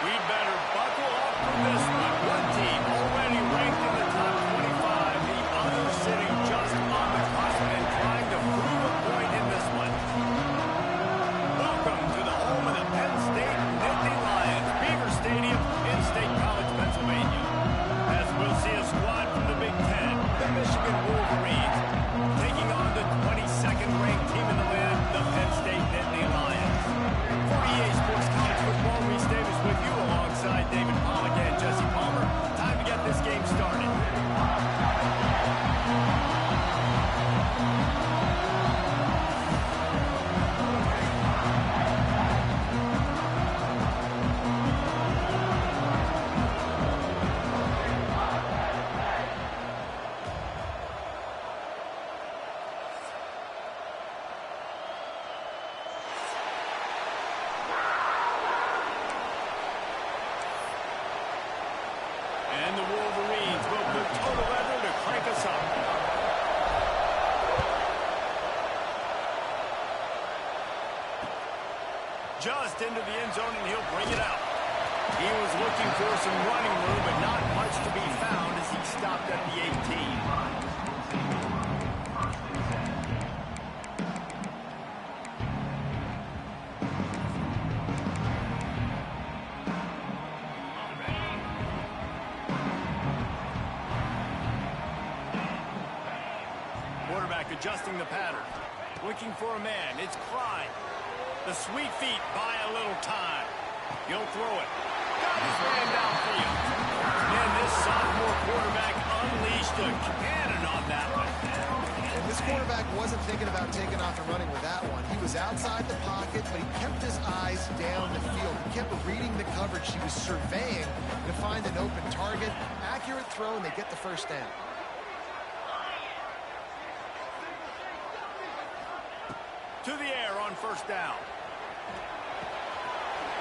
We better buckle up for this one. One team already ranked in the top 25. The other sitting just on the cusp and trying to prove a point in this one. Welcome to the home of the Penn State Nittany Lions, Beaver Stadium in State College, Pennsylvania. As we'll see a squad from the Big Ten, the Michigan Wolverines, taking on the 22nd ranked team in the land, the Penn State Nittany Lions. For EA Sports College Football, Reese Davis with you alongside David Pollack and Jesse Palmer. Time to get this game started. And the Wolverines will put total effort to crank us up. Just into the end zone, and he'll bring it out. He was looking for some running room, but not much to be found as he stopped at the 18. Quarterback adjusting the pattern. Looking for a man. It's Klein. The sweet feet buy a little time. He'll throw it. Got his man downfield. And this sophomore quarterback unleashed a cannon on that one. And this quarterback wasn't thinking about taking off and running with that one. He was outside the pocket, but he kept his eyes down the field. He kept reading the coverage. He was surveying to find an open target. Accurate throw, and they get the first down. To the air on first down.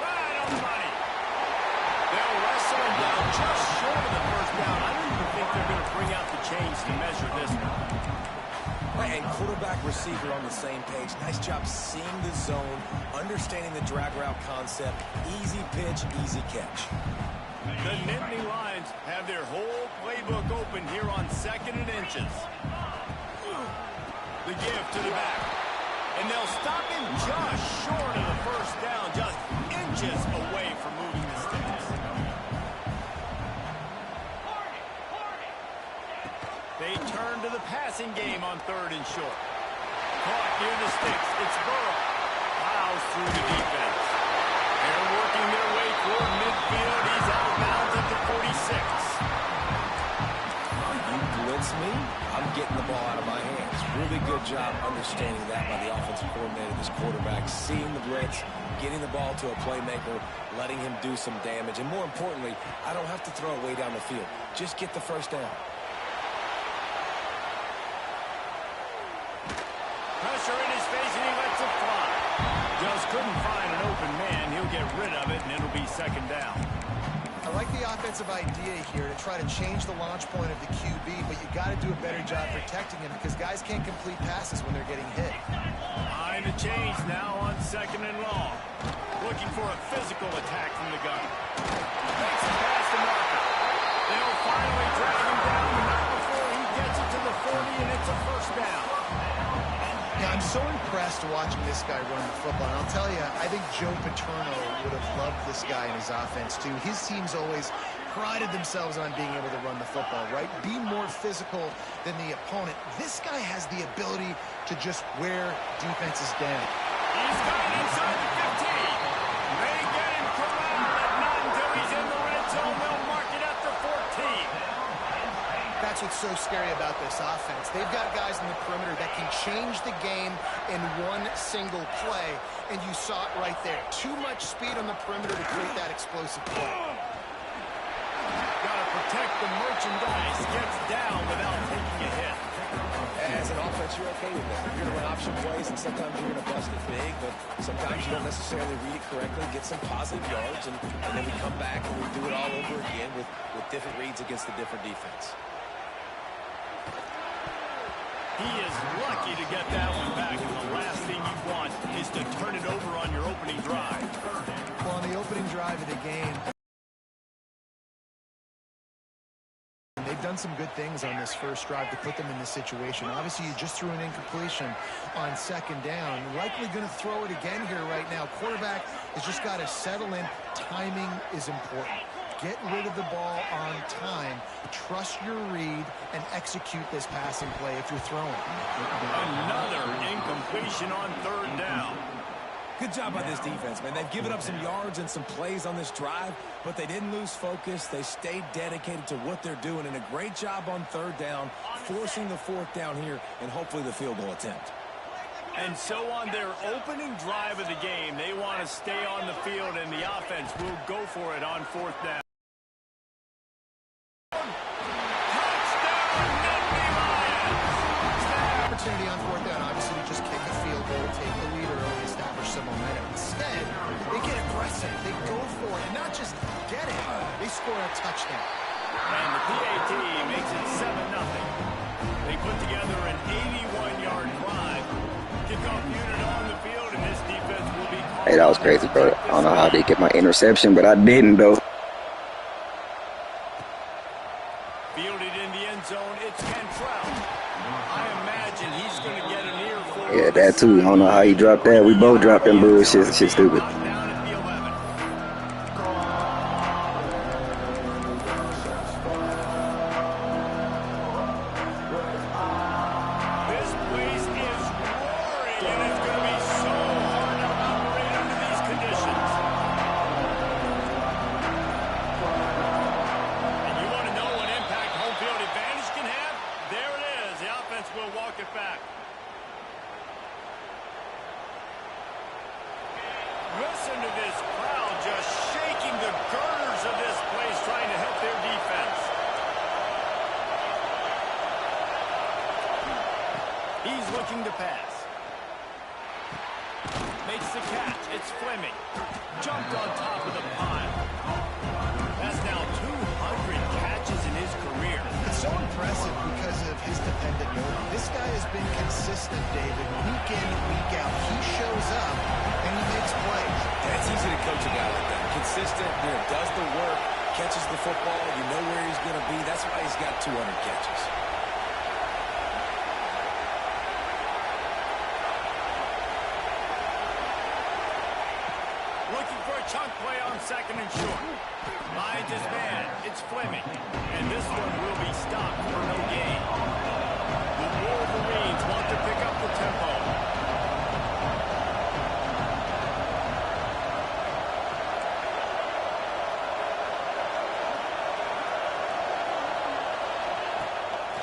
Right on the money. They'll wrestle him down just short of the first down. I don't even think they're going to bring out the chains to measure this one. And quarterback, receiver on the same page. Nice job seeing the zone, understanding the drag route concept. Easy pitch, easy catch. The Nittany Lions have their whole playbook open here on 2nd and inches. The give to the back. And they'll stop him just short of the first down, just inches away from moving the sticks. They turn to the passing game on 3rd and short. Caught near the sticks. It's Burrow. Plows through the defense. They're working their way toward midfield. He's out of bounds at the 46. You blitz me, I'm getting the ball out of my hands. Really good job understanding that by the offensive coordinator, this quarterback, seeing the blitz, getting the ball to a playmaker, letting him do some damage. And more importantly, I don't have to throw it way down the field. Just get the first down. Pressure in his face, and he lets it fly. Just couldn't find an open man. He'll get rid of it, and it'll be 2nd down. I like the offensive idea here to try to change the launch point of the QB, but you got to do a better job protecting him because guys can't complete passes when they're getting hit. Behind the change now on 2nd and long. Looking for a physical attack from the gun. Makes it past the marker. They'll finally drag him down, but not before he gets it to the 40, and it's a first down. Yeah, I'm so impressed watching this guy run the football. And I'll tell you, I think Joe Paterno would have loved this guy in his offense, too. His teams always prided themselves on being able to run the football, right? Be more physical than the opponent. This guy has the ability to just wear defenses down. He's got it inside the 15. They get him corralled, but not until he's in the red zone. They'll mark it at the 14. That's what's so scary about this offense. They've got guys in the perimeter that can change the game in one single play, and you saw it right there. Too much speed on the perimeter to create that explosive play. Got to protect the merchandise. Gets down without taking a hit. As an offense, you're okay with that. You're going to run option plays, and sometimes you're going to bust it big, but sometimes you don't necessarily read it correctly, get some positive yards, and then we come back and we do it all over again with different reads against a different defense. He is lucky to get that one back, and the last thing you want is to turn it over on your opening drive. Well, on the opening drive of the game. They've done some good things on this first drive to put them in this situation. Obviously, you just threw an incompletion on second down. Likely going to throw it again here right now. Quarterback has just got to settle in. Timing is important. Get rid of the ball on time. Trust your read and execute this passing play if you're throwing. Another incompletion on third down. Good job by this defense, man. They've given up some yards and some plays on this drive, but they didn't lose focus. They stayed dedicated to what they're doing, and a great job on third down, forcing the fourth down here, and hopefully the field goal attempt. And so on their opening drive of the game, they want to stay on the field, and the offense will go for it on fourth down. Opportunity on fourth down, obviously, to just kick a field goal, take the lead early, establish some momentum. Instead, they get aggressive. They go for it, and not just get it, they score a touchdown. And the PAT makes it 7-0. They put together an 81-yard drive. Kickoff unit on the field, and this defense will be... Hey, that was crazy, bro. I don't know how they get my interception, but I didn't, though. Fielded in the end zone, it's Cantrell. I imagine he's going to get an earful. Yeah, that too. I don't know how he dropped that. We both dropped them bullshit. Shit stupid. Down at the 11. This place is roaring, and it's going to be so hard to operate under these conditions. And you want to know what impact home field advantage can have? There it is. The offense will walk it back. Listen to this crowd just shaking the girders of this place, trying to help their defense. He's looking to pass. Makes the catch. It's Fleming. Jumped on top of the pile. That's now 200 catches in his career. It's so impressive because of his dependability. This guy has been consistent, David, week in, week out. He shows up, and he makes plays. Yeah, it's easy to coach a guy like that. Consistent, does the work, catches the football, you know where he's going to be. That's why he's got 200 catches. Looking for a chunk play on second and short. Finds his man. It's Fleming. And this one will be stopped for no gain. The Wolverines want to pick up the tempo.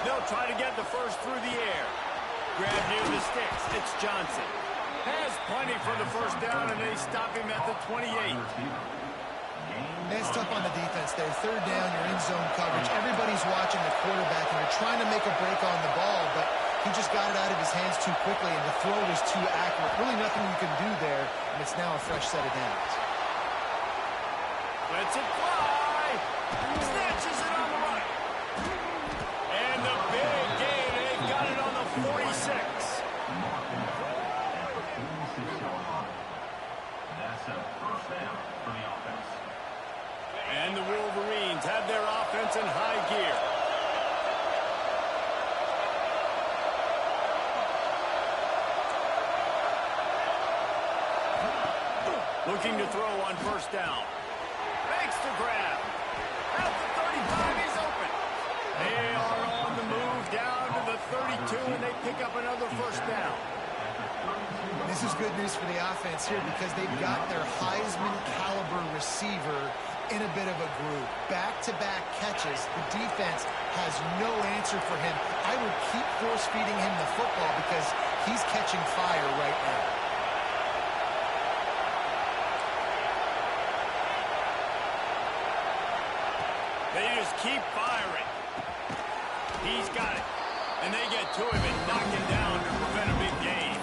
They'll try to get the first through the air. Grab near the sticks. It's Johnson. Has plenty for the first down, and they stop him at the 28. It's tough on the defense there. Third down, you're in zone coverage. Everybody's watching the quarterback, and they're trying to make a break on the ball, but he just got it out of his hands too quickly, and the throw was too accurate. Really nothing you can do there, and it's now a fresh set of downs. Lets it fly. Snatches it on the run. And the big gain. They've got it on the 46. And the Wolverines have their offense in high gear. Looking to throw on first down. Makes the grab. At the 35, he's open. They are on the move down to the 32, and they pick up another first down. This is good news for the offense here because they've got their Heisman-caliber receiver in a bit of a groove. Back-to-back catches. The defense has no answer for him. I would keep force-feeding him the football because he's catching fire right now. They just keep firing. He's got it. And they get to him and knock him down to prevent a big gain.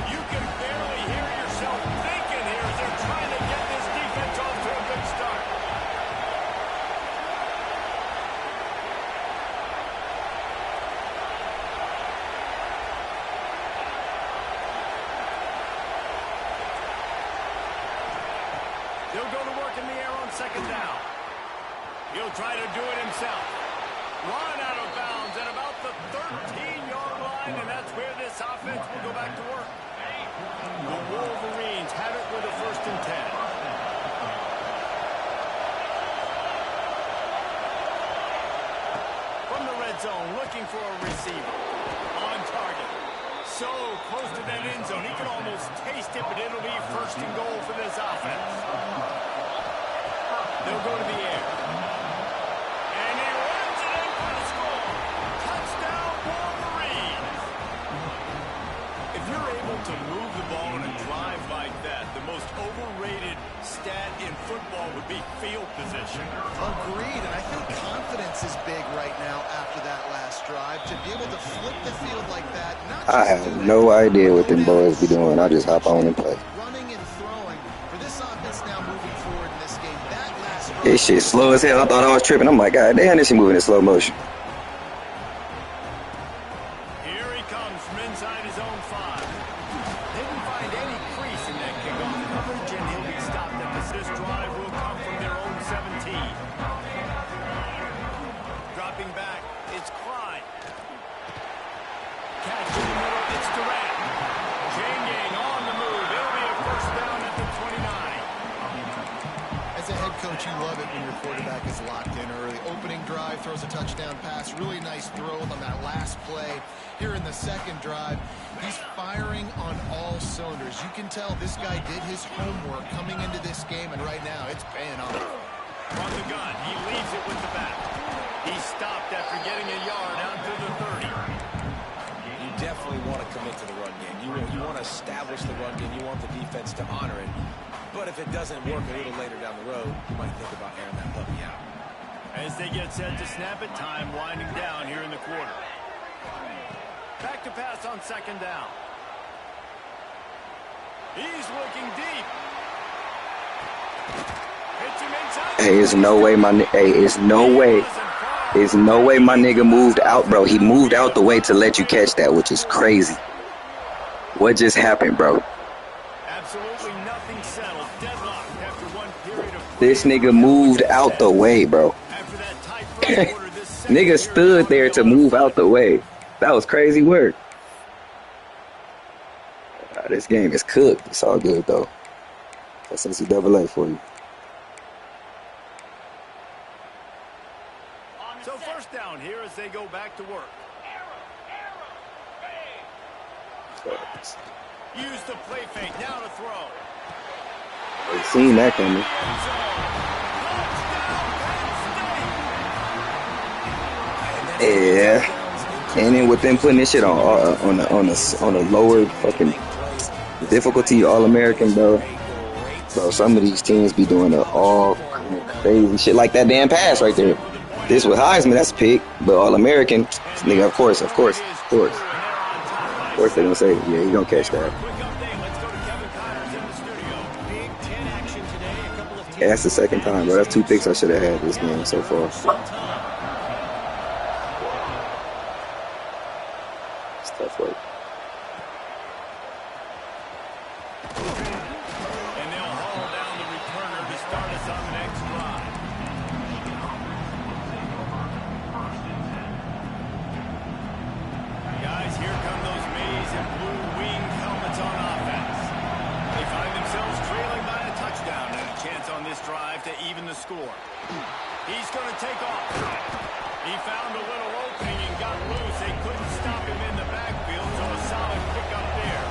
You can barely hear yourself thinking here as they're trying to get this defense off to a good start. second down. He'll try to do it himself. Run out of bounds at about the 13-yard line, and that's where this offense will go back to work. The Wolverines have it with a 1st and 10. From the red zone, looking for a receiver. On target. So close to that end zone, he can almost taste it, but it'll be 1st and goal for this offense. They'll go to the air. And he runs it in for the score. Touchdown, Wolverines. If you're able to move the ball in a drive like that, the most overrated stat in football would be field position. Agreed, and I think confidence is big right now after that last drive. To be able to flip the field like that, I have no idea what them boys be doing. I just hop on and play. Running and throwing for this offense now moving forward in this game. That last drive, This shit slow as hell. I thought I was tripping. I'm like, God damn, this shit moving in slow motion. Here he comes from inside his own 5. Didn't find any crease in that kickoff coverage, and he'll be stopped at this drive will come from their own 17. Dropping back, it's Klein. Catch in the middle, it's Durant. Chain gang on the move. It'll be a 1st down at the 29. as a head coach, you love it when your quarterback is locked in early. Opening drive, throws a touchdown pass. Really nice throw on that last play. Here in the second drive, he's firing on all cylinders. You can tell this guy did his homework coming into this game, and right now it's paying off. From the gun, he leaves it with the back. He stopped after getting a yard out to the 30. You definitely want to commit to the run game. You want to establish the run game. You want the defense to honor it. But if it doesn't work a little later down the road, you might think about airing that puppy out. As they get set to snap it, time winding down here in the quarter. Back to pass on 2nd down. He's looking deep. Hits him inside. Hey, there's no way there's no way my nigga moved out, bro. He moved out the way to let you catch that, which is crazy. What just happened, bro? Absolutely nothing settled. Deadlocked after one period of This nigga moved out the way, bro. after that tight first quarter, this second Nigga period stood there to move out the way. That was crazy work. This game is cooked. It's all good, though. That's NCAA for you. So 1st down here as they go back to work. Use the play fake now to throw. They seen that coming. Yeah. And then with them putting this shit on a lower fucking difficulty, All-American, bro. Bro, some of these teams be doing all crazy shit like that damn pass right there. This with Heisman, that's a pick, but All-American, nigga, of course they're gonna say, yeah, he gonna catch that. Yeah, that's the 2nd time, bro. That's 2 picks I should have had this game so far. It's tough work. And they'll haul down the returner to start us on the next drive. Guys, here come those maize and blue winged helmets on offense. They find themselves trailing by a touchdown and a chance on this drive to even the score. He's going to take off. He found a little opening and got loose. They couldn't stop him in the backfield, so a solid pickup there.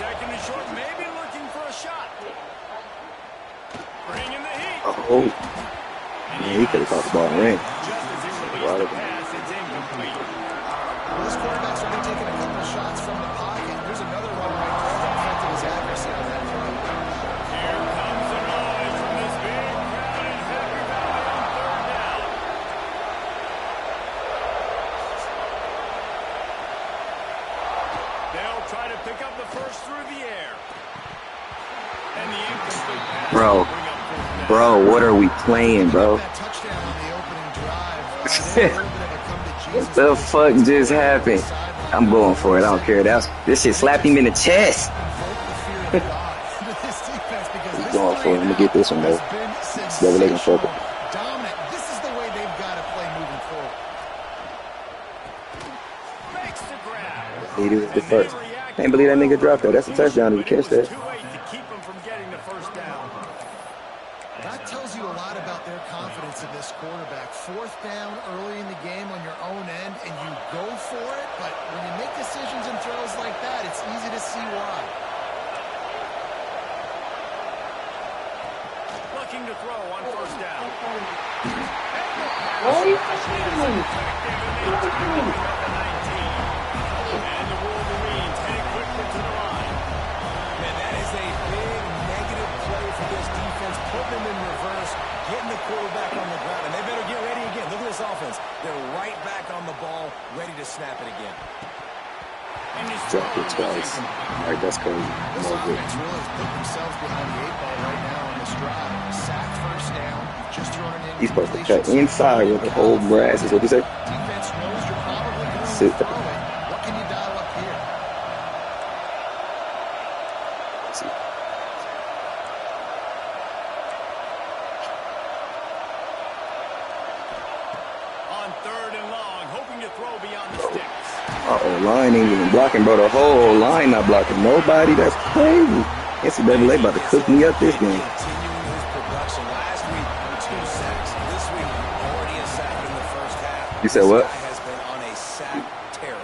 2nd and short, maybe looking for a shot. Bringing the heat. Oh. Man, he could have caught the ball in the ring. Just as he released the pass, it's incomplete. Well, this quarterback's already taken a couple of shots from the pocket. There's another one right there that affected his accuracy on that front. Here comes the noise from this big crowd in Happy Valley on 3rd down. They'll try to pick up the first through the air. And the incomplete pass. Bro. will bring up 4th down. Bro, what are we playing, bro? That touchdown on the opening drive. A little bit of a come-to-Jesus What the fuck just happened? I'm going for it. I don't care. This shit slapped him in the chest. Invoke the fear of God. for him to get this one, though. So they can fuck it. Dominant. This is the way they've got to play moving forward. Makes the grab. He was the first. Can't believe that nigga dropped that. That's a touchdown if you catch that. Too late to keep him from getting the first down. That tells you a lot about their confidence in this quarterback. Fourth down early in the game on your own end, and you go for it, but when you make decisions and throws like that, it's easy to see why. Looking to throw on first down. And the Wolverines heading quickly to the line. Man, that is a big negative play for this defense. Putting them in reverse, getting the quarterback on the ground, and they better get ready again. Look at this offense. They're right back on the ball, ready to snap it again. Dropped it twice. All right, that's crazy. This offense really has put themselves behind the 8 ball right now on this drive. Sacked first down, just throwing in. He's supposed to cut inside with the whole grass. Is what you say? Defense knows you're probably going to Sit throw it. What can you dial up here? See. On third and long, hoping to throw beyond the sticks. Line ain't even blocking, bro. The whole line not blocking nobody. That's crazy. NCAA about to cook me up this game. Continuing his production. Last week, 2 sacks. This week, already a sack in the first half. You said what? This guy has been on a sack tear.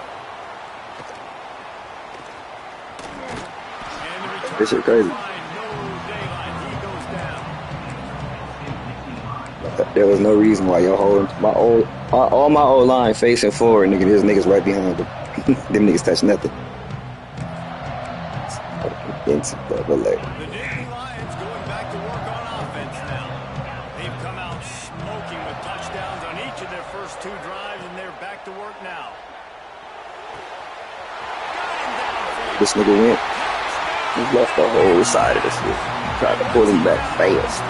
This shit crazy. There was no reason why your whole all my old line facing forward, nigga. There's niggas right behind them. Them niggas touch nothing. NCAA. The Nittany Lions going back to work on offense now. They've come out smoking with touchdowns on each of their first 2 drives, and they're back to work now. This nigga went. He left the whole side of this shit. Tried to pull him back fast.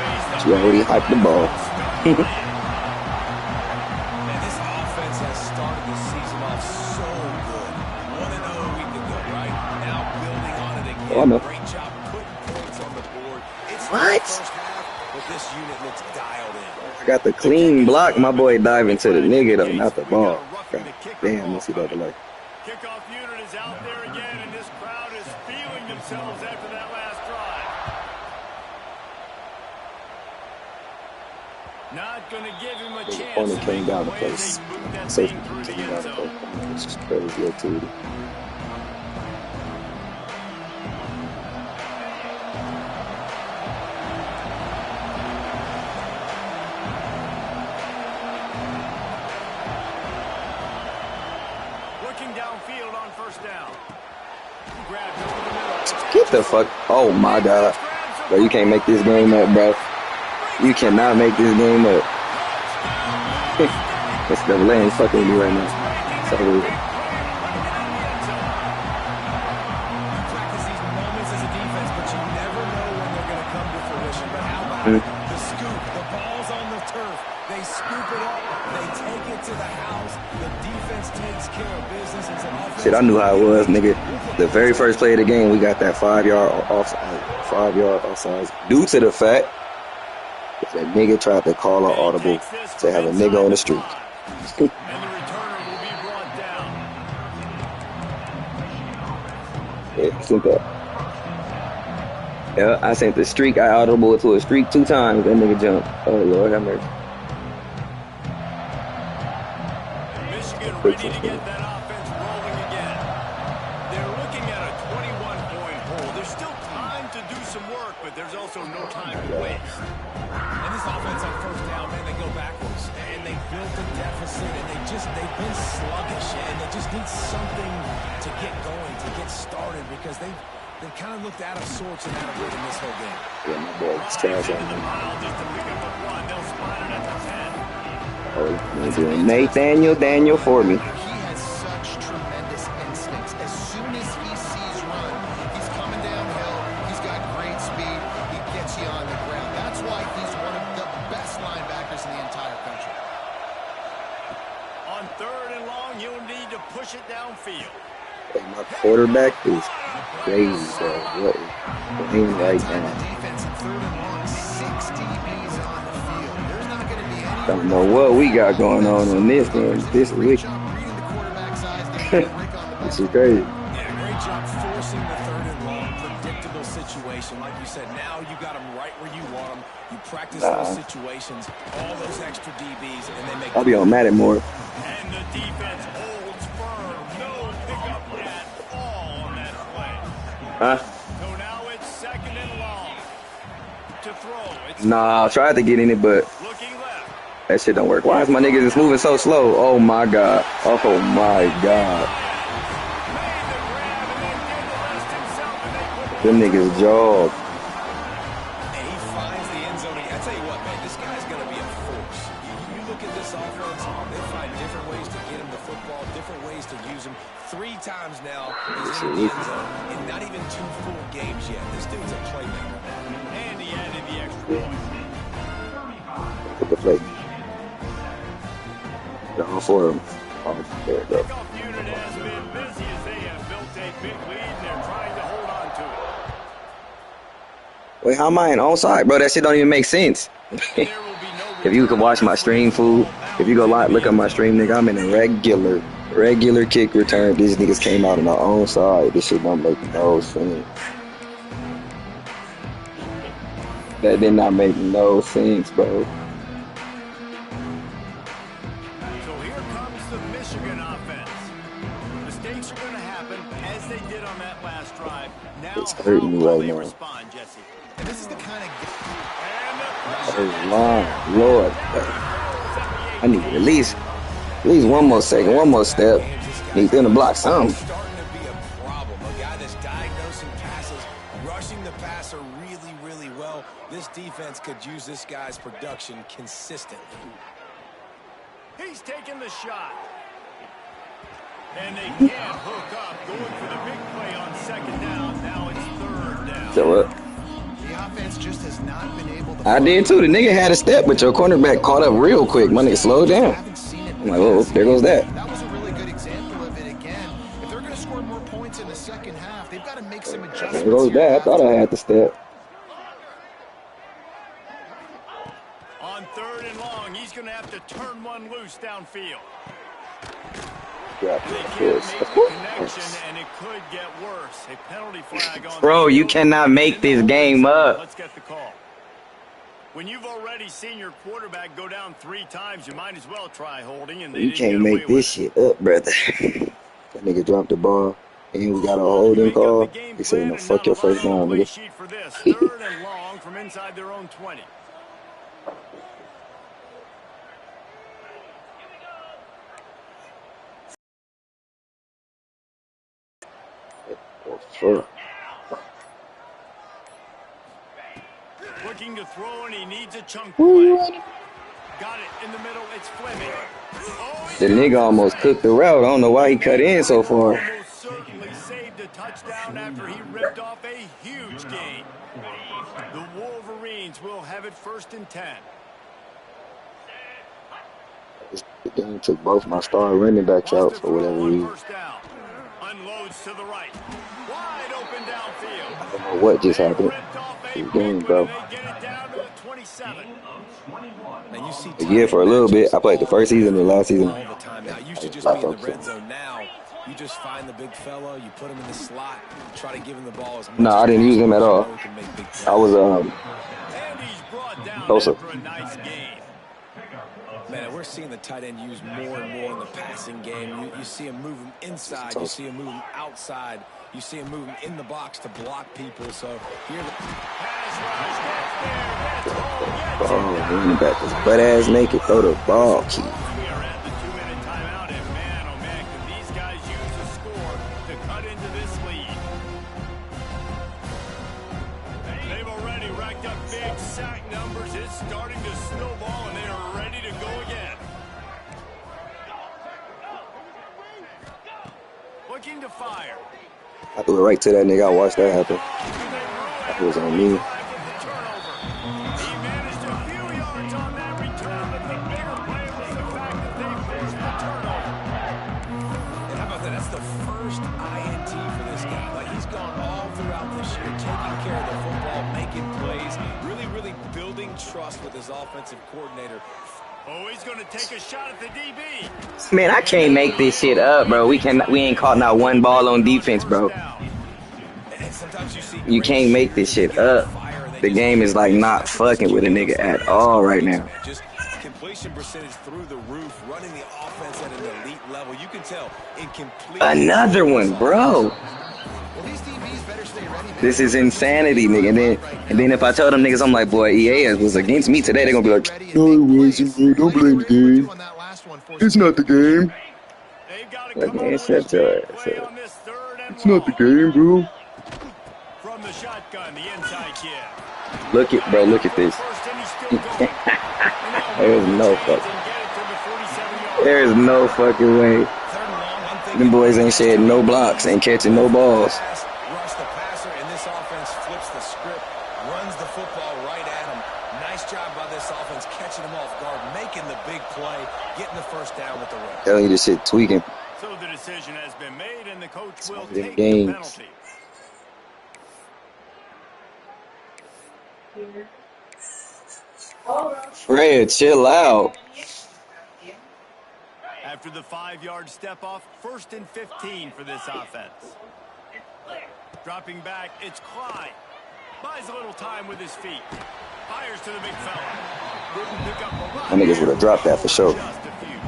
She already hyped the ball. Man, this offense has started the season off so good. 1-0 a week ago, right? Now building on it again. Oh, I know. Great job putting points on the board. It's What? the first half, but this unit looks dialed in. I got the clean block. My boy diving to the nigga though, not the ball. God damn, let's see that delay. Kickoff unit is out there again, and this crowd is feeling themselves after that last drive. Not going to give him a The chance. opponent came down to play safety. through the Came end down to play. zone. It's just crazy activity. Looking downfield on first down. Grabbed over the middle. Get the fuck. Oh my god. Bro, you can't make this game up, bro. You cannot make this game up. This double A ain't fucking with me right now. So, Practice these moments as a defense, but you never know when they're going to come to fruition. But how about the scoop? The ball's on the turf. They scoop it up. They take it to the house. The defense takes care of business. It's an offense. shit, I knew how it was, nigga. The very first play of the game, we got that 5-yard offsides due to the fact that nigga tried to call an audible to have a nigga on the street. And the returner will be brought down. Yeah, sent that. Yeah, I sent the streak. I audible to a streak 2 times. That nigga jumped. Oh Lord, have mercy. Michigan ready to get that offense rolling again. They're looking at a 21-point hole. There's still time to do some work, but there's also no time to waste. And this offense on first down, man, they go backwards. And they built a deficit, and they've been sluggish, and they just need something to get going, to get started, because they've kind of looked out of sorts and out of rhythm this whole game. Yeah, my boy was trash on Into the him. pile just to pick up the run. They'll spot it at the 10. Oh, he's doing Nathaniel for me. He has such tremendous instincts. As soon as he sees run, he's coming downhill. He's got great speed. He gets you on the ground. That's why he's one of the best linebackers in the entire country. On third and long, you'll need to push it downfield. Hey, my quarterback is crazy, bro. What is playing right Time on now? defense in 3rd and long. 6 DBs on the field. There's not going to be any Don't room know for what we got error going that. on So this the one. Beavers did a This great week. job reading the quarterback's eyes, getting him to break on the ball. This is crazy. Yeah, great job forcing the 3rd and long, predictable situation. Like you said, now you got them right where you want them. You practice those Nah, situations, all those extra DBs, and they make I'll the be on move. Madden more. And the defense holds firm. No pickup at all on that play. Huh? So now it's 2nd and long. To throw. It's Nah, I tried to get in it, but looking left. that shit don't work. Why is my niggas just moving so slow? Oh my god. Oh my god. Made the grab and then did the rest himself, and they put Them one niggas through. jog. And he finds the end zone. I tell you what, man, this guy's going to be a force. You look at this offense, they find different ways to get him the football, different ways to use him. 3 times now he's in the end zone in not even 2 full games yet. This dude's a playmaker. And he added the extra point. Put the play. Down for him. Oh, there we go. Kickoff unit has been busy as they have built a big lead, and they're trying to hold on to it. Wait, how am I in onside, bro? That shit don't even make sense. And there will be no If you return can watch on my this stream, one. fool. If you go Ball look at my bounces stream, nigga, I'm in a regular kick return. These niggas came out on our own side. This shit don't make no sense. That did not make no sense, bro. So here comes the Michigan offense. Mistakes are going to happen, as they did on that last drive. Now, It's how hurting me will right they now. respond, Jesse? And this is the kind of And the pressure Oh is my there. lord. Down I need at least one more second, one more step. Need them to block something. Starting to be a problem. A guy that's diagnosing passes, rushing the passer really, really well. This defense could use this guy's production consistently. He's taking the shot. And they can't hook up. Going for the big play on 2nd down. Now it's 3rd down. So what? the offense just has not been able to. I did too. The nigga had a step, but your cornerback caught up real quick. My nigga slowed down. Haven't seen it in I'm the like, oh, past there goes game. that. That was a really good example of it again. If they're going to score more points in the 2nd half, they've got to make some adjustments. There goes here that. I at thought I halftime. had the step. On 3rd and long, he's going to have to turn one loose downfield. Yeah, They of can't course. make Of the course. connection, and it could get worse. A penalty flag on Bro, the you field. cannot make In the this holding game zone. up. Let's get the call. When you've already seen your quarterback go down 3 times, you might as well try holding, and they You didn't can't get away make this with it. shit up, brother. That nigga dropped the ball, and we got a holding Make up the call. game He said, plan no, and fuck now your the first line on down, the play nigga. sheet for this. 3rd and long from inside their own 20. Oh, fuck. Looking to throw, and he needs a chunk Who you play. running? Got it in the middle. It's Fleming. Oh, The nigga almost cooked the route. I don't know why he cut in so far. almost certainly saved a touchdown after he ripped off a huge gain. The Wolverines will have it 1st and 10. The game took both my star running backs out Wants to for whatever throw on reason. 1st down. Unloads to the right. Wide open downfield. I don't know what just They happened. ripped off a This big game, one, bro. and they get it down to the 27. And you see Yeah, for a little bit. I played the first season and the last season. all the time now. You should I just be in the hope so. red zone now. You just find the big fellow, you put him in the slot, try to give him the ball as much No, I as didn't use him at possible all. so he can make big I was And he's brought down Closer. after a nice gain. Man, we're seeing the tight end used more and more in the passing game. You see him move him inside. You see him move him outside. You see him move him in the box to block people. So here, Pass rush gets there. That's all gets oh, it. running back was butt ass naked. Throw the ball, key. We are at the 2-minute timeout, and man, oh man, can these guys use a score to cut into this lead. They've already racked up big sack numbers. It's starting to snowball, and they are ready to go again. Looking to fire. I threw it right to that nigga. I watched that happen. That was on me. He managed a few yards on that return, but the bigger play was the fact that they forced the turnover. and how about that? That's the first lost with his offensive coordinator. Oh, he's going to take a shot at the DB. Man, I can't make this shit up, bro. We ain't caught not one ball on defense, bro. And sometimes you see You can't make this shit up. The game is like not fucking with a nigga at all right now. Just completion percentage through the roof, running the offense at an elite level. You can tell in complete. Another one, bro. Well, these DBs better stay ready, man. This is insanity, nigga. And then if I tell them niggas, I'm like, boy, EA was against me today, they're gonna be like, no, it wasn't, bro. Don't blame the game. It's not the game. Like, man, shut your ass up. It's not the game, bro. From the shotgun, the inside kid. Look at, bro, look at this. There's no fucking. There's no fucking way. Them boys ain't shed no blocks, ain't catching no balls. Rush the passer, and this offense flips the script, runs the football right at him. Nice job by this offense, catching him off guard, making the big play, getting the first down with the run. Telling you this shit tweaking. So the decision has been made, and the coach will Them take games. the penalty. Fred, chill out. After the 5-yard step off, 1st and 15 for this offense. Dropping back, it's Clyde. Buys a little time with his feet. Fires to the big fella. Didn't pick up a lot. My niggas would have dropped that for sure. Just a few.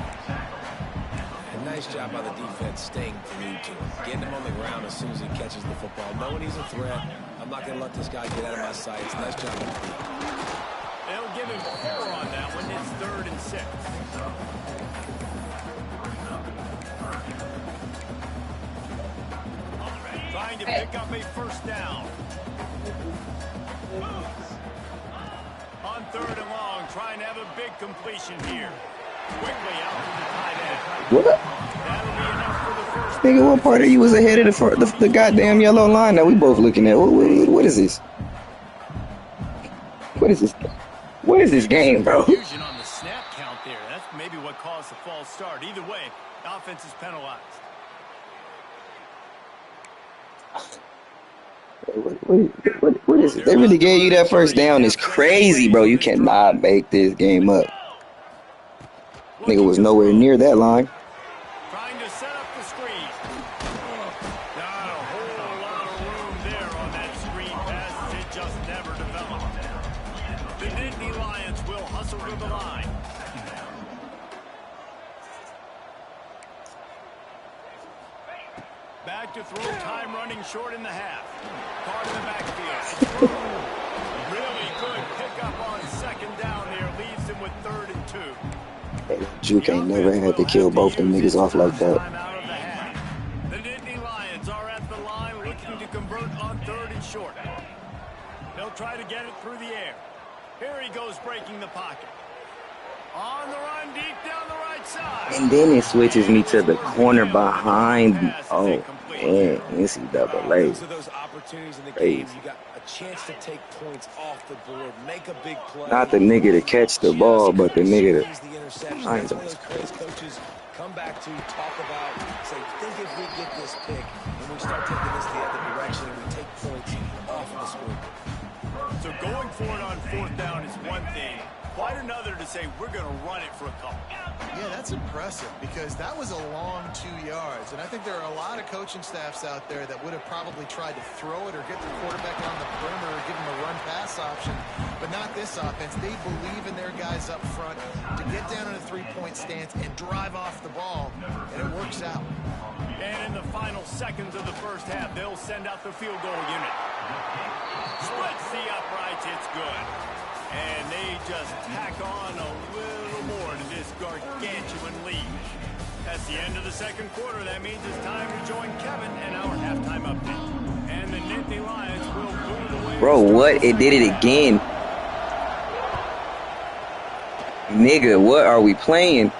And nice job by the defense staying glued to him, getting him on the ground as soon as he catches the football, knowing he's a threat. I'm not going to let this guy get out of my sights. Nice job. They'll give him 4 on that one. It's 3rd and 6. Trying to pick up a first down. On 3rd and long, trying to have a big completion here. Quickly out to the tight end. What? That'll be enough for the first. Nigga, what part of you was ahead of the goddamn yellow line that we both looking at? What is this? What is this? What is this game, bro? Confusion on the snap count there. That's maybe what caused the false start. Either way, the offense is penalized. What is it? They really gave you that first down. It's crazy, bro. You cannot make this game up. Nigga was nowhere near that line. Trying to set up the screen. Not a whole lot of room there on that screen pass. It just never developed. The Nittany Lions will hustle to the line. Back to throw, time running short in the half. Caught in the backfield. Really good pickup on 2nd down there. Leaves him with 3rd and 2. Juke ain't never had to kill both them niggas off like that. The Nittany Lions are at the line looking to convert on 3rd and short. They'll try to get it through the air. Here he goes breaking the pocket. On the run deep down the right side. And then it switches me to the corner behind me. Oh, man. NCAA. Those are those opportunities in the game. You got a chance to take points off the board, make a big play. Not the nigga to catch the ball, but the nigga to... That's one of those plays coaches come back to talk about, say, think if we get this pick and we start taking this the other direction and we take points off of the scoreboard. So going for it on 4th down is one thing. Quite another to say we're going to run it for a couple. Yeah, that's impressive because that was a long 2 yards. And I think there are a lot of coaching staffs out there that would have probably tried to throw it or get the quarterback on the perimeter or give him a run-pass option. But not this offense. They believe in their guys up front to get down in a 3-point stance and drive off the ball. And it works out. And in the final seconds of the first half, they'll send out the field goal unit. Splits the uprights. It's good. And they just tack on a little more to this gargantuan lead. That's the end of the 2nd quarter. That means it's time to join Kevin and our halftime update. And the Nittany Lions will boot away. Bro, what? It did it again. Nigga, what are we playing?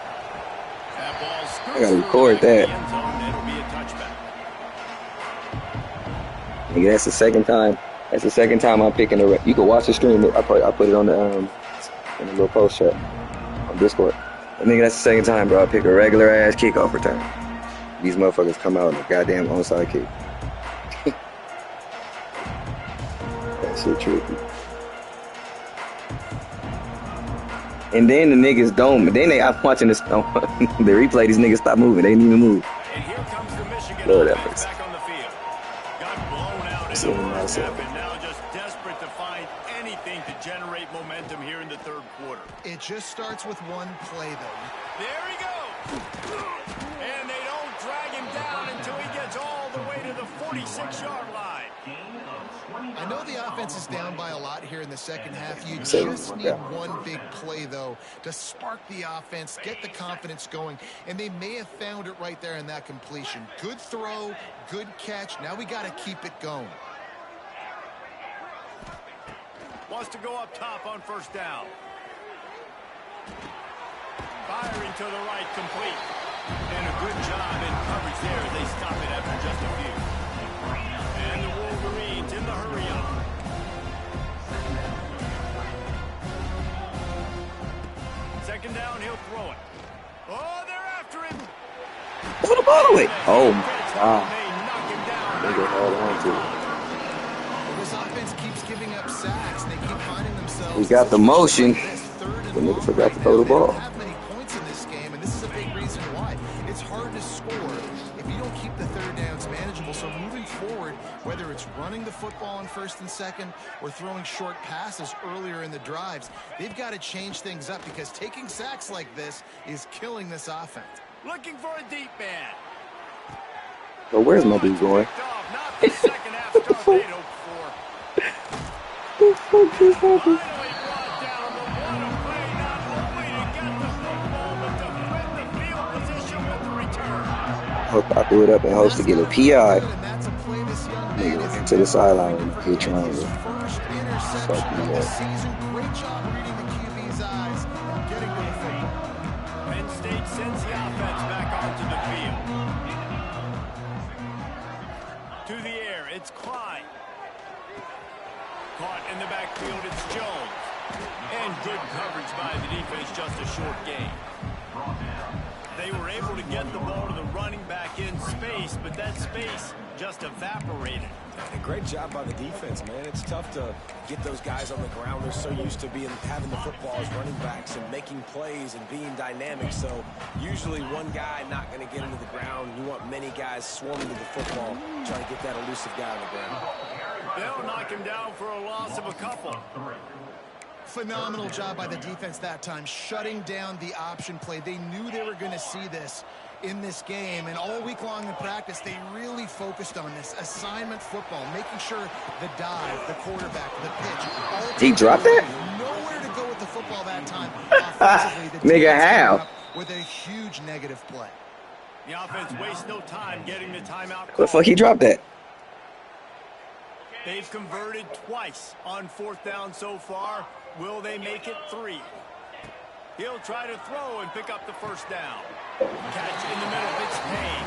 I gotta record that. Nigga, that's the 2nd time. That's the 2nd time I'm picking the. You can watch the stream. I put it on the in the little post chat on Discord. And nigga, that's the 2nd time, bro. I pick a regular ass kickoff return. These motherfuckers come out in a goddamn onside kick. That shit tricky. And then the niggas don't. Then they out punching the replay. These niggas stop moving. They didn't even move. And here comes the Michigan Lord have offense mercy. back on the field. Got blown out in See the him first half outside. and now just desperate to find anything to generate momentum here in the third quarter. It just starts with one play, though. There he goes. And they don't drag him down until he gets all the way to the 46-yard line. I know the offense is down by a lot here in the second half. You So, just need one big play, though, to spark the offense, get the confidence going, and they may have found it right there in that completion. Good throw, good catch. Now we got to keep it going. Wants to go up top on first down. Firing to the right, complete. And a good job in coverage there. They stop it after just a few. And the Wolverines in the hurry-up. Second down, he'll throw it. Oh, they're after him. Throw the ball away. Oh, my They God. knock him down. Nigga held on to it. Well, this offense keeps giving up sacks. They keep finding themselves. We got the motion. Third and The nigga long forgot right to throw the now. They ball. don't have many points in this game, and this is a big reason why. It's hard to score if you don't keep the third downs manageable. So moving forward, whether it's running the football on first and second or throwing short passes earlier in the drives, they've got to change things up because taking sacks like this is killing this offense. Looking for a deep man. But where's my dude going? Not the second half start they'd hoped for. The fuck is happening? Finally brought down the one play, not only to get the football, but to win the field position with the return. I threw it up and hopes to get a PI. And that's a play this young man Nigga is into the sideline and making he trying his to first interception fuck of me the up. season. Great job reading the QB's eyes and getting to the football. Penn State sends the offense back onto the field. To the air, it's Klein. Caught in the backfield, it's Jones. And good coverage by the defense, just a short gain. They were able to get the ball to the running back in space, but that space just evaporated. A great job by the defense, man. It's tough to get those guys on the ground. They're so used to having the football as running backs and making plays and being dynamic. So usually one guy not going to get into the ground. You want many guys swarming to the football, trying to get that elusive guy on the ground. They'll knock him down for a loss of a couple. Phenomenal job by the defense that time, shutting down the option play. They knew they were going to see this in this game, and all week long in practice, they really focused on this assignment football, making sure the dive, the quarterback, the pitch. All He dropped that? Nowhere to go with the football that time. Offensively, the Nigga, defense came how? up with a huge negative play. The offense wastes no time getting the timeout The call. fuck he dropped that? They've converted twice on fourth down so far. Will they make it 3? He'll try to throw and pick up the first down. Catch in the middle. It's Payne.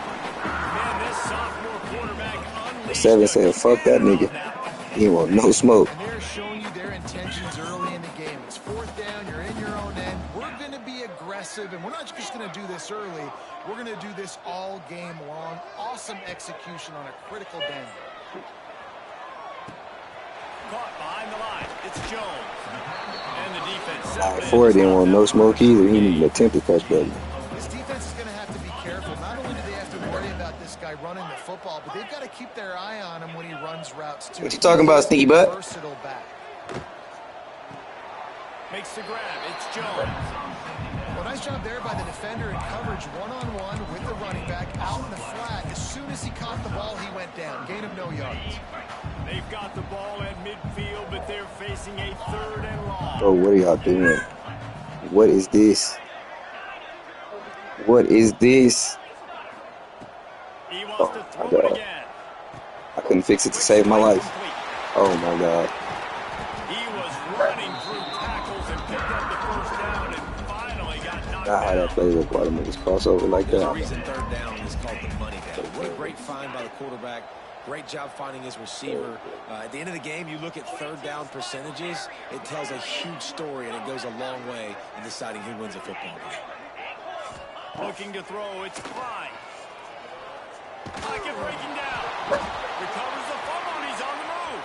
Man, this sophomore quarterback unleashed. Seven said, fuck that nigga. He want no smoke. And they're showing you their intentions early in the game. It's fourth down. You're in your own end. We're going to be aggressive, and we're not just going to do this early. We're going to do this all game long. Awesome execution on a critical down. Caught behind the line. It's Jones. And the defense. Ford didn't want no smoke either. He needed a temper touch button. This defense is going to have to be careful. Not only do they have to worry about this guy running the football, but they've got to keep their eye on him when he runs routes too. What you talking about, sneaky butt? Versatile back. Makes the grab. It's Jones. Well, nice job there by the defender in coverage, one-on-one with the running back out in the flat. As soon as he caught the ball, he went down. Gain of no yards. They've got the ball at midfield, but they're facing a third and long. Bro, what are y'all doing? What is this? What is this? He wants to Oh, throw my it God. again. I couldn't fix it to save my life. Oh, my God. He was running through tackles and picked up the first down and finally got knocked Not how that down. play look. Why the niggas cross over like There's a that? reason third down is called the money down. What a great find by the quarterback. Great job finding his receiver. At the end of the game, you look at third down percentages. It tells a huge story, and it goes a long way in deciding who wins a football game. Looking to throw, it's Klein. Pocket breaking down. Recovers the fumble, and he's on the move.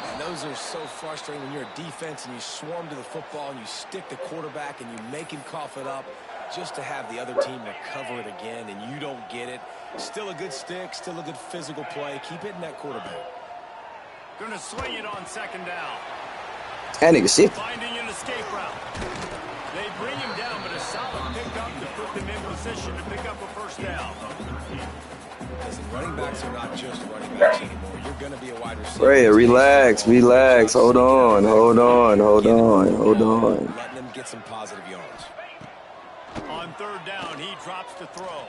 And Those are so frustrating when you're a defense and you swarm to the football and you stick the quarterback and you make him cough it up just to have the other team recover it again and you don't get it. Still a good stick, still a good physical play. Keep hitting that quarterback. Going to swing it on second down. That nigga shit. Finding an escape route. They bring him down, but a solid pickup to put them in position to pick up a first down. Listen, running backs are not just running backs anymore. You're going to be a wide receiver. Ray, relax. Hold on. Letting them get some positive yards. On third down, he drops to throw.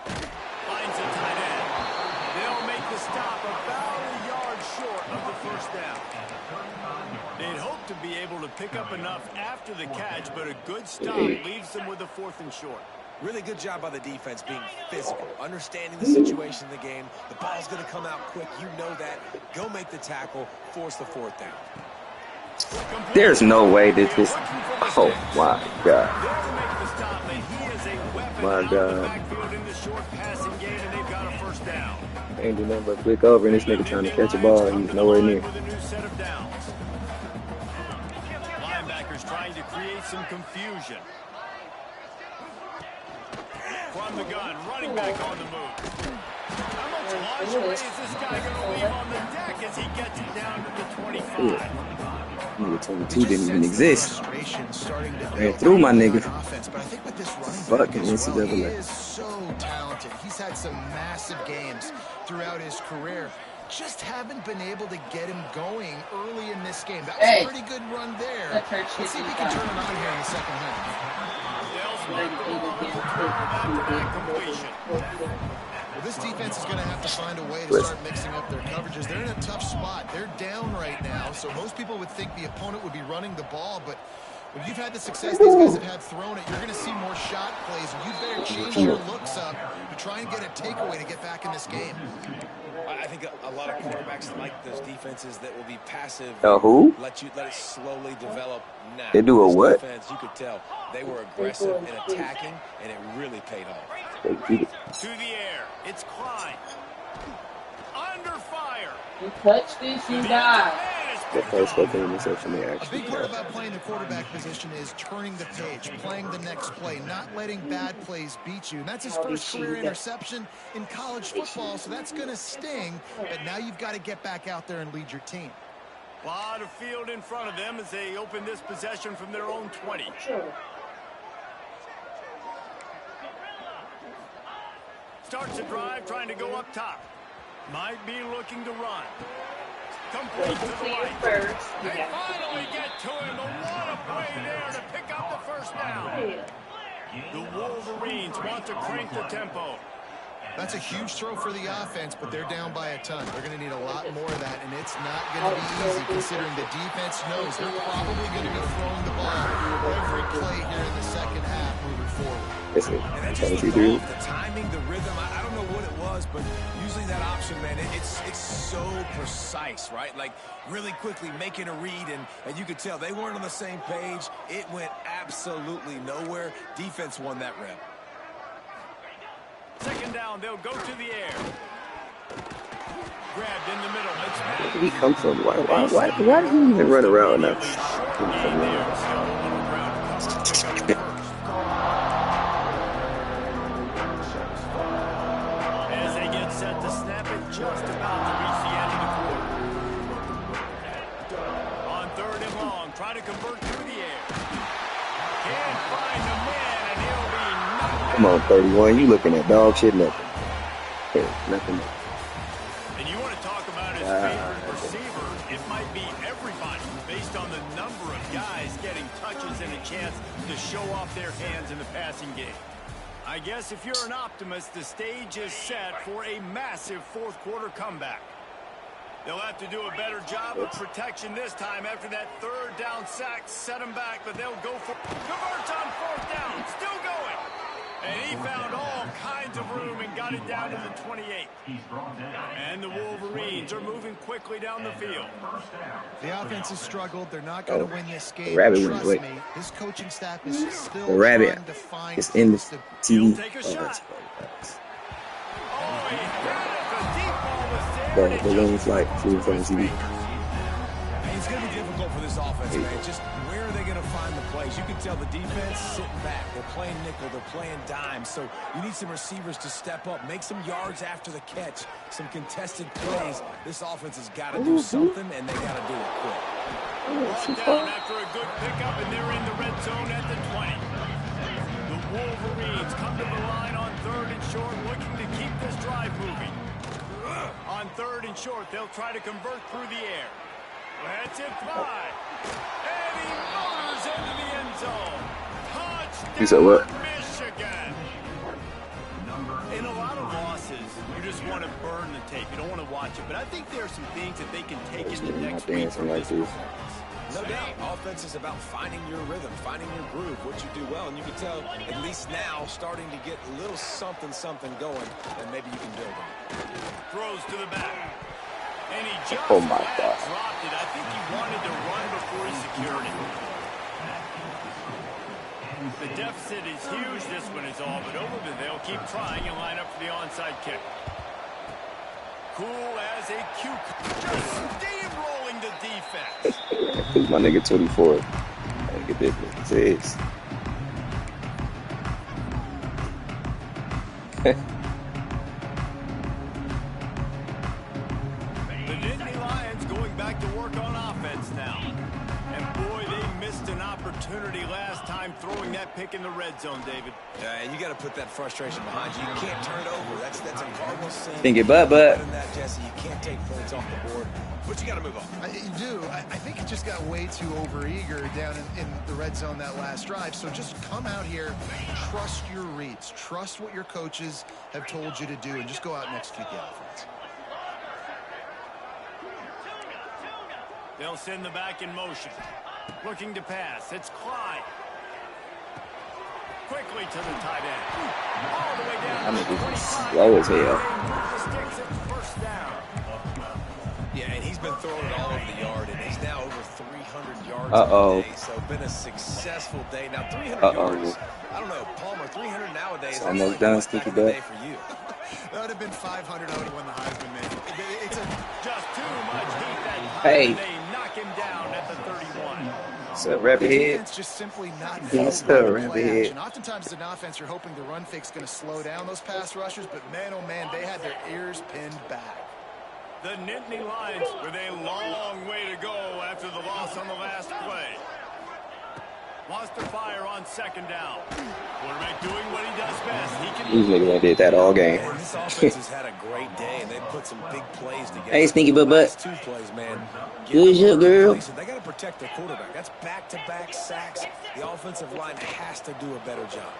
Finds a tight end. They'll make the stop about a yard short of the first down. They'd hope to be able to pick up enough after the catch, but a good stop leaves them with a 4th and short. Really good job by the defense being physical, understanding the situation in the game. The ball's going to come out quick. You know that. Go make the tackle, force the 4th down. There's no way that this. Oh my God. My God. Ain't do nothing but flick over and this nigga trying to catch a ball. He's nowhere near. Linebackers trying to create some confusion. From the gun, running back on the move. How much lingerie is this guy going to leave on the deck as he gets it down to the 25? Number 22 didn't even exist. Ran through my nigga. Fucking NCAA. He is so talented. He's had some massive games throughout his career. Just haven't been able to get him going early in this game. That was a pretty good run there. Let's see if he can turn it on here in the second half. Well, this defense is going to have to find a way to start mixing up their coverages. They're in a tough spot. They're down right now, so most people would think the opponent would be running the ball, but when you've had the success these guys have had throwing it, you're going to see more shot plays, and you better change your looks up to try and get a takeaway to get back in this game. I think a lot of quarterbacks like those defenses that will be passive. Who? Let it slowly develop. Now, they do a what? Defense, you could tell they were aggressive and attacking, and it really paid off. To the air, it's Klein. Under fire. You touch this, you die. The first fucking interception they A actually big part about playing the quarterback position is turning the page, playing the next play, not letting bad plays beat you. And that's his first career interception in college football, so that's going to sting. But now you've got to get back out there and lead your team. A lot of field in front of them as they open this possession from their own 20. Starts a drive, trying to go up top. Might be looking to run. Complete to the right. They finally get to him, but what a play there to pick up the first down. The Wolverines want to crank the tempo. That's a huge throw for the offense, but they're down by a ton. They're going to need a lot more of that, and it's not going to be easy considering the defense knows they're probably going to be throwing the ball every play here in the second half moving forward. Listen, And that just the timing, the rhythm, I don't know what it was, but usually that option, man, it's so precise, right? Like really quickly making a read, and you could tell they weren't on the same page. It went absolutely nowhere. Defense won that rep. Second down, they'll go to the air. Grabbed in the middle. Where did he come from? Why did he even run around now? As they get set to snap it, just about to reach the end of the quarter. On third and long, try to convert through the air. Can't find the man, and he'll be knocked. Come on, 31. You looking at dog shit? Nothing. Yeah, nothing. And you want to talk about his favorite receiver, it might be everybody based on the number of guys getting touches and a chance to show off their hands in the passing game. I guess if you're an optimist, the stage is set for a massive fourth quarter comeback. They'll have to do a better job of protection this time after that third down sack set them back, but they'll go for converts on fourth down, still going. And he found all kinds of room and got it down to the 28. And the Wolverines are moving quickly down the field. The offense has struggled. They're not going to win this game. Trust me, this coaching staff is still the rabbit trying to find is in the TV. Take a shot. Oh, he had it. The deep ball was there. The balloon flight flew from TV. It's going to be difficult for this offense, man. Just where are they going to find the plays? You can tell the defense sitting back. They're playing nickel. They're playing dime. So you need some receivers to step up, make some yards after the catch, some contested plays. This offense has got to do something, and they got to do it quick. Brought down after a good pickup, and they're in the red zone at the 20. The Wolverines come to the line on 3rd and short, looking to keep this drive moving. On 3rd and short, they'll try to convert through the air. Let's it fly. And he motors into the end zone. Touchdown, He said what? Michigan. In a lot of losses, you just want to burn the tape. You don't want to watch it. But I think there are some things that they can take into next week from this performance. No doubt. Offense is about finding your rhythm, finding your groove, what you do well. And you can tell, at least now, starting to get a little something going, and maybe you can build on it. Throws to the back. And he just Oh my God. dropped it. I think he wanted to run before he secured it. The deficit is huge. This one is all but over, but they'll keep trying and line up for the onside kick. Cool as a cucumber. Just steamrolling the defense. My nigga 24. I get this nigga's The Nittany Lions going back to work on offense now. And boy, they missed an opportunity last time throwing that pick in the red zone, David. Yeah, and you got to put that frustration behind you. You can't turn it over. That's a cardinal sin. Think it, but. Better than that, Jesse. You can't take points off the board, but you got to move on. You do. I think it just got way too overeager down in the red zone that last drive. So just come out here, trust your reads, trust what your coaches have told you to do, and just go out and execute the offense. They'll send the back in motion. Looking to pass. It's Clyde. Quickly to the tight end. All the way down. I mean, this is slow as hell. Sticks it first down. Yeah, and he's been throwing it all over the yard, and he's now over 300 yards today. So been a successful day. Now 300 yards. I don't know, Palmer. 300 nowadays. It's almost done. Sticky butt. For you. That would have been 500. I would have won the Heisman, man. It's just too much heat that hey. They knock him down at the 31. So rapid head. Just simply not Yes, sir, rapid head. Oftentimes as an offense, you're hoping the run fake's going to slow down those pass rushers, but man, oh man, they had their ears pinned back. The Nittany Lions with a long way to go after the loss on the last play. Wants to fire on 2nd down. Quarterback doing what he does best. He can. These niggas did that all game. This offense has had a great day, and they've put some big plays together. Hey, Sneaky Butt. Last 2 plays, man. Good shit, girl. They got to protect their quarterback. That's back-to-back sacks. The offensive line has to do a better job.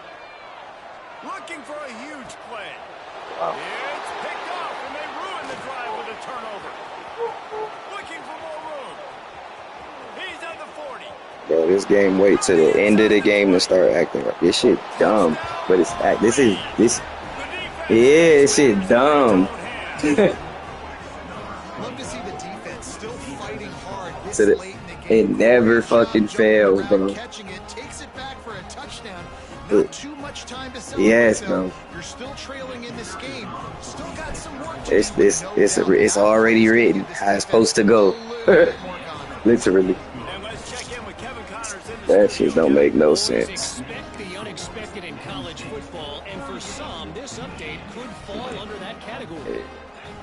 Looking for a huge play. Wow. It's picked off, and they ruin the drive with a turnover. Looking for more room. He's at the 40. Bro, this game wait till the end of the game to start acting like this shit dumb. But it's this. Yeah, this shit dumb. Love to see the defense still fighting hard this So late in the game. it never fucking fails, bro. Catching it, takes it back for a touchdown. Not too much time to celebrate. Yes, bro. You're still trailing in this game. Still got some work to do. It's already written how it's supposed to go. Literally. And let's check in with Kevin Connors in the That studio. shit don't make no Always sense. expect the unexpected in college football, and for some, this update could fall under that category.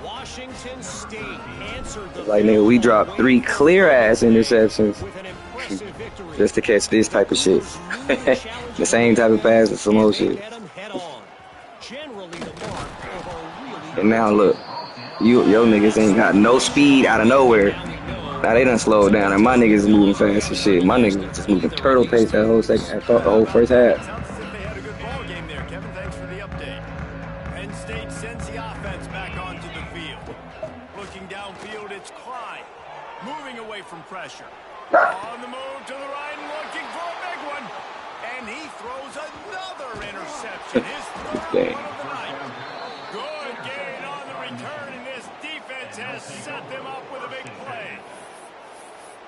Washington State answered the Like, nigga, we dropped 3 clear-ass interceptions with an impressive victory. just to catch this type of shit. The same type of pass with some more shit. Get 'em head on. Generally the mark of a really And now look, your niggas ain't got no speed out of nowhere. Now they done slowed down, and my niggas moving fast as shit. My niggas just moving turtle pace that whole the whole first half. Sounds as if they had a good ball game there, Kevin. Thanks for the update. Penn State sends the offense back onto the field. Looking downfield, it's Clyde. Moving away from pressure. On the move to the right and looking for a big one. And he throws another interception. His third one of the night. Good gain on the return, and this defense has set them up with a big play.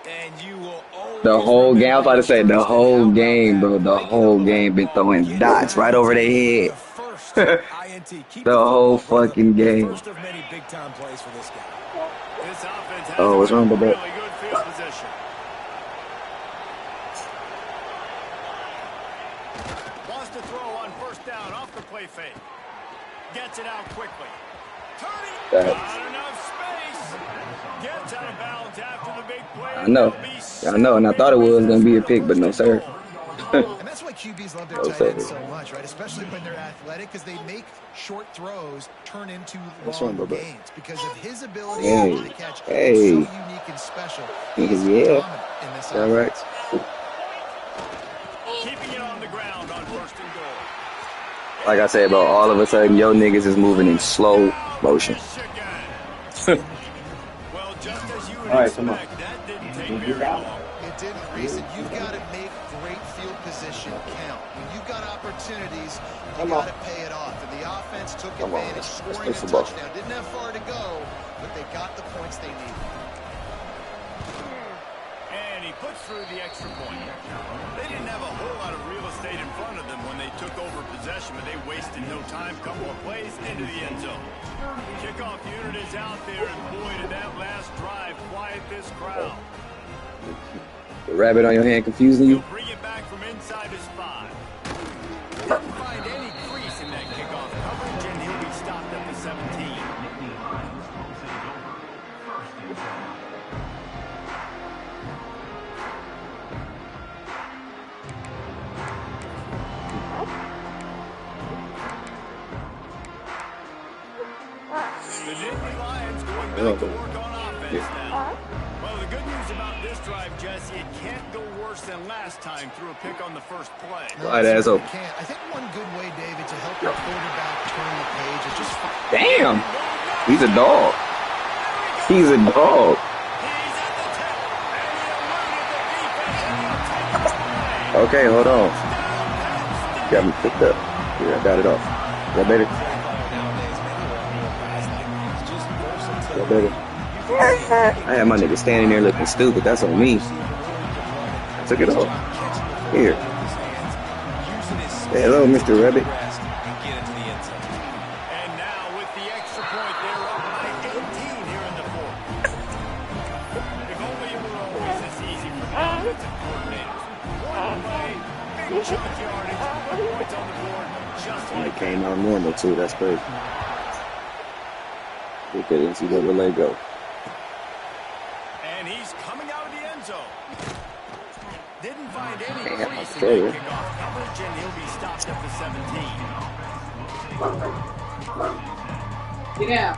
And you will always The whole game, I was about to say, the whole game, bro. The whole game been throwing dots right over their head. The whole fucking game. First of many big-time plays for this guy. This offense has Oh, what's wrong with that? really good field position. position. Wants to throw on first down off the play fake. Gets it out quickly. Turning. Not enough space. Gets out of bounds after the big play. I know, and I thought it was gonna be a pick, but no, sir. And that's why QBs love their No, tight ends sir. so much, right? Especially when they're athletic, because they make short throws turn into What's wrong, long bro? gains because of his ability Hey, to catch. hey. It's so unique and special. He's Yeah. dominant in this All right. offense. Keeping it on the ground on first and goal. Like I said, bro, all of a sudden, yo niggas is moving in slow motion. Michigan. Well, just as you would All right, expect, come on. that didn't take very long. It didn't. Reason you've got to make great field position count. When you've got opportunities, you got to pay it off. And the offense took Come on, advantage, let's scoring play a football. touchdown. Didn't have far to go, but they got the points they needed. And he puts through the extra point. They didn't have a whole lot of real estate in front of them when they took over possession, but they wasted no time. Couple of plays into the end zone. Kickoff unit is out there, and boy, did that last drive quiet this crowd. The rabbit on your hand confusing you? He'll bring it back from inside his 5. Didn't find any crease in that kickoff coverage, and he'll be stopped at the 17. The Nittany Lions going back to work on offense now. Well, the good news about this drive, Jesse, it can't go worse than last time through a pick on the first play. Right ass open. Can't. I think one good way, David, to help your quarterback turn the page is just Damn. He's a dog. He's a dog. He's at the tip, and he eluded the defense, and he'll take it away. Okay, hold on. Got me picked up. Yeah, I got it off. That better? That better? I had my nigga standing there looking stupid. That's on me. I took it off. Here. Hey, hello, Mr. Rabbit. And now with the extra point, they're up by 18 here in the fourth. If only it were always this easy for the offensive coordinators. One play, big chunk yardage, points on the board, just And like it came out normal, too. That's crazy. Look at NCAA go. And he's coming out of the end zone. Didn't find any Damn, crease in okay. that kickoff coverage, and he'll be stopped at the 17. Get out.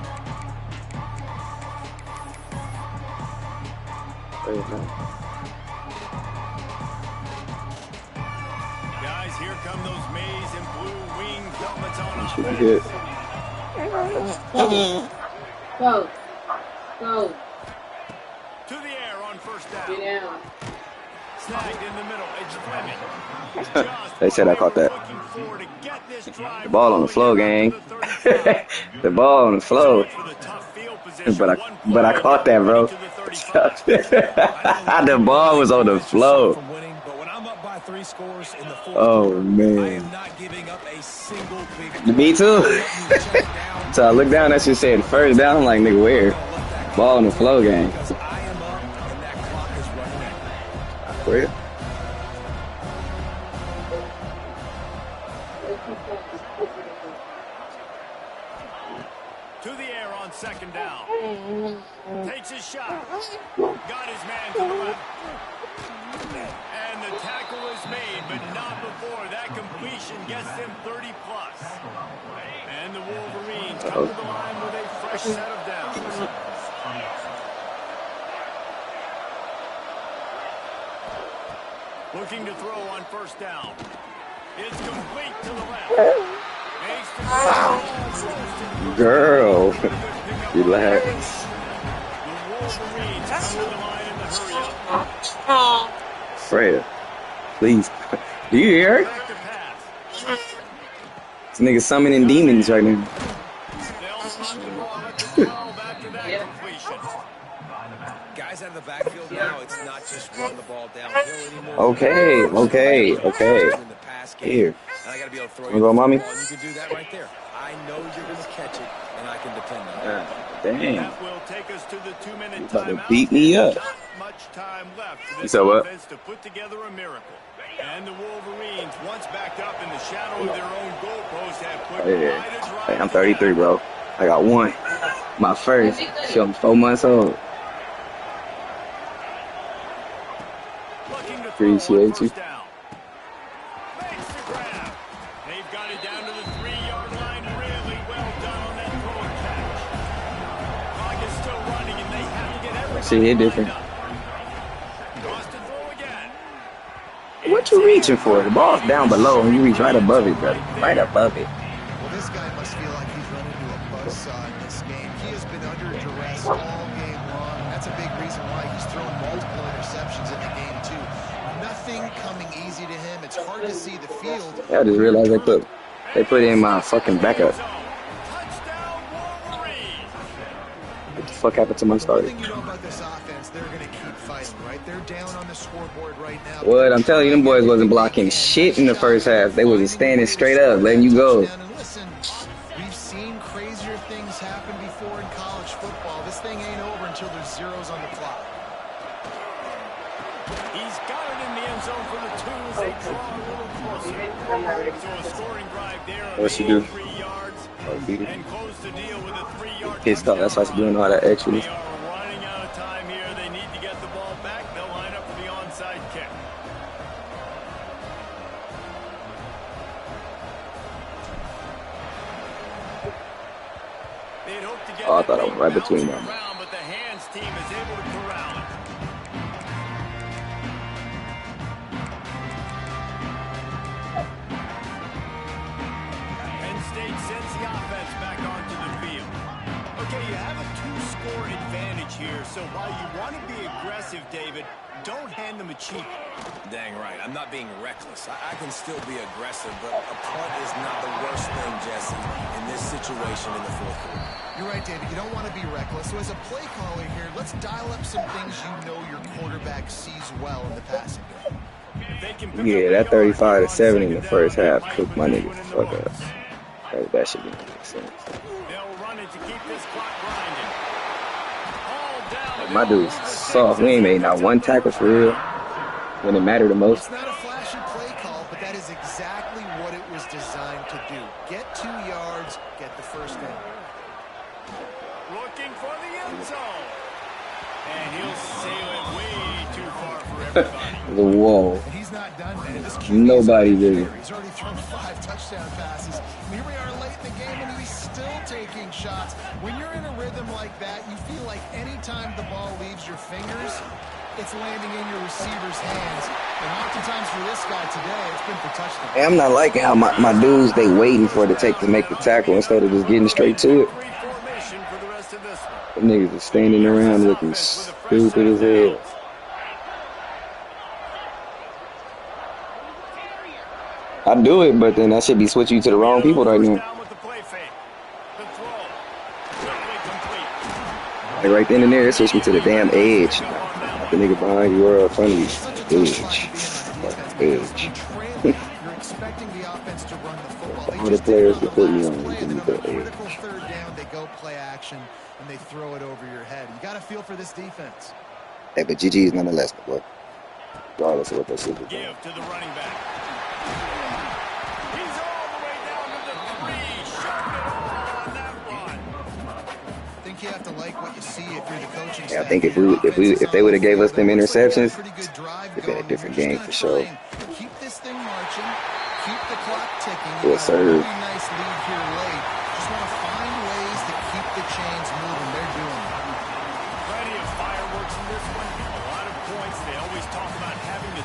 Guys, here come those maize and blue winged helmets on Should be offense. good. Go. Go. To the air on first Get down. down. Snagged in the middle. It's Fleming. Just They said I caught that. looking for to get this drive The ball on the flow, gang. rolling here up to the 35. The ball on the flow. For the tough field position, But one I play caught that, bro. to the 35. The ball was on the flow. From winning, but when I'm up by 3 scores in the fourth Oh, quarter, I man. am not giving up a single big Me too. So I looked down, that shit said first down. I'm like, nigga, where? Ball on the flow, gang. because I am up and that clock is running out. For real? To the air on second down. Takes his shot. Got his man to the left. And the tackle is made, but not before that completion gets them 30 plus. And the Wolverines come to the line with a fresh set of downs. Looking to throw on first down. It's complete to the left. Makes the goal. Girl. Relax. The Wolverines come to the line in the hurry up. Freya, please. Do you hear her? Back to pass. This nigga summoning demons right now. They'll slot the ball at the 12 after that completion. Guys out of the backfield now, it's not just run the ball downhill anymore. Okay. In the pass game. Here. And I got to be able to throw Wanna you go, the mommy? football, and you can do that right there. I know you're going to catch it, and I can depend on it. Damn. That will take us to the 2-minute About to timeout. beat me up. much time left for You this said what? offense to put together a miracle. And the Wolverines, once backed up in the shadow of their own goalpost, have put Yeah. right as right Hey, I'm together. 33, bro. I got one. My first. Shit, I'm 4 months old. Looking to throw on Appreciate you. first down. Makes the grab. They've got it down to the 3-yard line. Really well done on that throw and catch. Clock is still running, and they have to get everybody Shit hit different. lined up. Toss to throw again. What you reaching for? The ball's down below, and you reach right above it, brother. Right above it. Well, this guy must feel like he's run into a buzzsaw in this game. He has been under duress all game long. That's a big reason why he's thrown multiple interceptions in the game, too. Nothing coming easy to him. It's hard to see the field. Yeah, I just realized they put in my fucking backup. Touchdown, Wolverines. What the fuck happened to my One starter? thing you know about this offense, they're going to keep fighting, right? They're down on the scoreboard right now. What? I'm telling you, them boys wasn't blocking shit in the first half. They wasn't standing straight up, letting you go. And listen, we've seen crazier things happen before in college football. This thing ain't over until there's zeros on the clock. He's got it in the end zone for the 2 as they draw a little closer. So a scoring drive there of What's she do? 3 yards Oh, beat it. and close the deal with a 3-yard Pissed off. That's why she's doing all that extra. They are running out of time here. They need to get the ball back. They'll line up for the onside kick. They'd hope to get Oh, I that thought I thing was right between bouncing them. around, but the hands team is able to corral it. Penn State sends the offense back onto the field. Okay, you have a 2-score advantage here, so while you want to be aggressive, David, don't hand them a cheap. Dang right. I'm not being reckless. I can still be aggressive, but a punt is not the worst thing, Jesse, in this situation in the fourth quarter. You're right, David. You don't want to be reckless. So as a play caller here, let's dial up some things you know your quarterback sees well in the passing game. If they can pick Yeah, up that a yard 35-7 here in on the second first down, half they cooked might my be nigga winning the the fuck up. race. That should make sense. They'll run it to keep this clock grinding. All down. My dude's soft. We ain't made not one tackle for real when it mattered the most. It's not a flashy play call, but that is exactly what it was designed to do. Get 2 yards, get the first down. Looking for the end zone. And he'll sail it way too far for everybody. The wall. And he's not done, man. This QB Nobody is did it. He's already thrown 5 touchdown passes. And here we are late in the game, and he's still taking shots. When you're in a rhythm like that, you feel like any time the ball leaves your fingers, it's landing in your receiver's hands. And oftentimes for this guy today, it's been for touchdown. Hey, I'm not liking how my dudes, they waiting for it to make the tackle instead of just getting straight to it. Formation for the rest of this one. Them niggas are standing around looking stupid as hell. I do it, but then I should be switching you to the wrong people right now. Down with the play fake. The throw. Quickly complete. Like right then and there, it switched me to the damn edge. Not the nigga behind you or in front of you. Edge. You're expecting the offense to run the football. All the players to put me on, you can use the Critical edge. third down, they go play action, and they throw it over your head. You got to feel for this defense. Hey, but GG is nonetheless, boy. Regardless of what that super Give to the running back. He's all the way down to the 3. Shoving it all on that run. I think you have to like what you see if you're the coaching Yeah, I staff. think if they would have gave us them interceptions, it'd been a different game for sure. Keep this thing marching. Keep the clock ticking. Yes, sir. Really nice lead here late. Just want to find ways to keep the chains moving. They're doing it. Plenty of fireworks in this one. A lot of points. They always talk about having to